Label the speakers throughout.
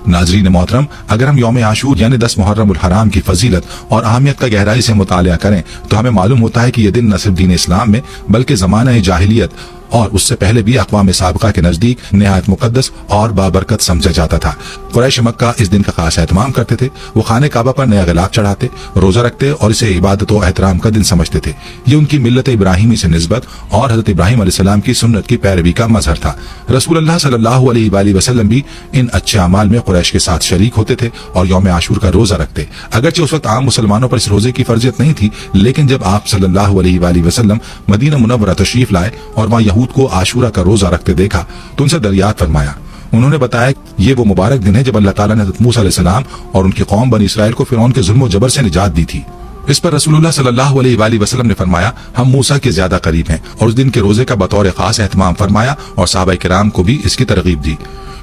Speaker 1: नाज़रीन मोहतरम, अगर हम यौम आशूर यानी 10 मुहर्रम उल हराम की फजीलत और अहमियत का गहराई से मुतालिया करें तो हमें मालूम होता है कि यह दिन न सिर्फ दीन इस्लाम में बल्कि ज़माना जाहिलियत और उससे पहले भी अक़वाम साबिक़ा के नज़दीक निहायत मुक़द्दस और बाबरकत समझा जाता था। कुरैश मक्का इस दिन का खास एहतमाम करते थे। वो खाने काबा पर नया गिलाफ चढ़ाते, रोज़ा रखते और इसे इबादत और एहतराम का दिन समझते थे। ये उनकी मिल्लत इब्राहिमी से निस्बत और हज़रत इब्राहिम अलैहिस्सलाम की सुन्नत की पैरवी का मज़हर था। रसूलुल्लाह सल्लल्लाहु अलैहि वसल्लम भी इन अच्छे अमाल में कुरैश के साथ शरीक होते थे और यौम आशूर का रोज़ा रखते। अगरचे उस वक्त आम मुसलमानों पर इस रोज़े की फर्जियत नहीं थी, लेकिन जब आप सल्लल्लाहु अलैहि वसल्लम मदीना मुनव्वरा तशरीफ लाए और वहाँ यहूद को आशूरा का रोज़ा रखते देखा तो उनसे दरियात फरमाया। उन्होंने बताया ये वो मुबारक दिन है जब अल्लाह ताला ने हज़रत मूसा अलैहिस्सलाम और उनकी कौम बनी इसराइल को फिरौन के जुल्म और जबर से निजात दी थी। इस पर रसूलुल्लाह सल्लल्लाहु अलैहि वसल्लम ने फरमाया, हम मूसा के ज्यादा करीब हैं, और उस दिन के रोजे का बतौर खास एहतमाम फरमाया और सहाबा किराम को भी इसकी तरगीब दी।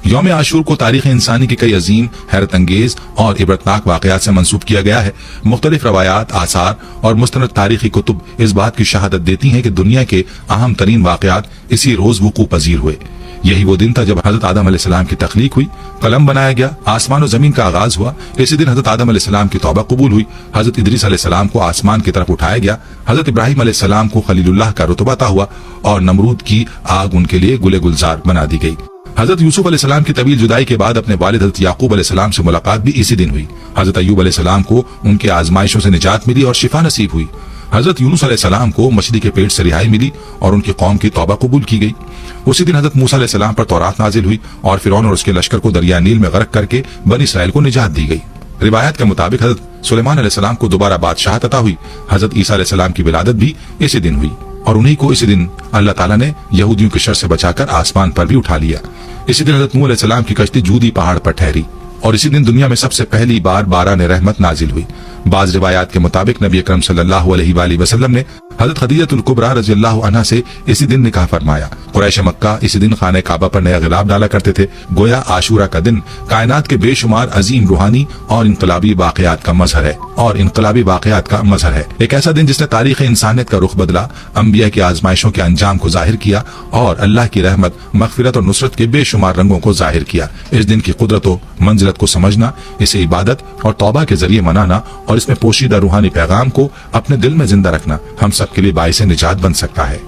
Speaker 1: यौम आशूर को तारीख इंसानी के कई अजीम, हैरत अंगेज और इबरतनाक वाक़यात से मंसूब किया गया है। मुख्तलिफ रवायात, आसार और मुस्तनद तारीखी कुतुब इस बात की शहादत देती हैं कि दुनिया के अहम तरीन वाक़यात इसी रोज वुकू पजीर हुए। यही वो दिन था जब हजरत आदम अलैहिस्सलाम की तख्लीक हुई, कलम बनाया गया, आसमान और जमीन का आगाज हुआ। इसी दिन हजरत आदम अलैहिस्सलाम की तौबा कबूल हुई, हजरत इदरीस अलैहिस्सलाम को आसमान की तरफ उठाया गया, हजरत इब्राहिम अलैहिस्सलाम को खलीलुल्लाह का रुतबा अता हुआ और नमरूद की आग उनके लिए गुले गुलजार बना दी गई। हजरत यूसुफ अलैहिस्सलाम की तवील जुदाई के बाद अपने वालिद हजरत याकूब अलैहिस्सलाम से मुलाकात भी इसी दिन हुई। हजरत अय्यूब अलैहिस्सलाम को उनके आजमाइशों से निजात मिली और शिफा नसीब हुई। हजरत यूनुस अलैहिस्सलाम को मछली के पेट से रिहाई मिली और उनकी कौम की तौबा कबूल की गई। उसी दिन हजरत मूसा अलैहिस्सलाम पर तौरात नाजिल हुई और फिरौन और उसके लश्कर को दरिया नील में गर्क करके बनी इसराइल को निजात दी गई। रिवायत के मुताबिक हजरत सुलेमान अलैहिस्सलाम को दोबारा बादशाहत अता हुई। हजरत ईसा अलैहिस्सलाम की विलादत भी इसी दिन हुई और उन्हीं को इसी दिन अल्लाह ताला ने यहूदियों के शर से बचाकर आसमान पर भी उठा लिया। इसी दिन हजरत नूह अलैहिस्सलाम की कश्ती जूदी पहाड़ पर ठहरी और इसी दिन दुनिया में सबसे पहली बार बारान रहमत नाजिल हुई। बाज रिवायात के मुताबिक नबी अकरम सल्लल्लाहु अलैहि वसल्लम ने हजरत खदीजतुल कुबरा रज़ियल्लाहु अन्हा से इसी दिन निकाह फरमाया। कुरैश मक्का इसी दिन खाने काबा पर नया गिलाफ डाला करते थे। गोया आशूरा का दिन कायनात के बेशुमार अजीम रूहानी और इनकलाबी वाक़यात का मजहर है, एक ऐसा दिन जिसने तारीख इंसानियत का रुख बदला, अंबिया की आजमाइशों के अंजाम को जाहिर किया और अल्लाह की रहमत, मगफिरत और नुसरत के बेशुमार रंगों को जाहिर किया। इस दिन की कुदरत और मंजिलत को समझना, इसे इबादत और तौबा के जरिए मनाना और इसमें पोशीदा रूहानी पैगाम को अपने दिल में जिंदा रखना हम सब के लिए बाइसे निजात बन सकता है।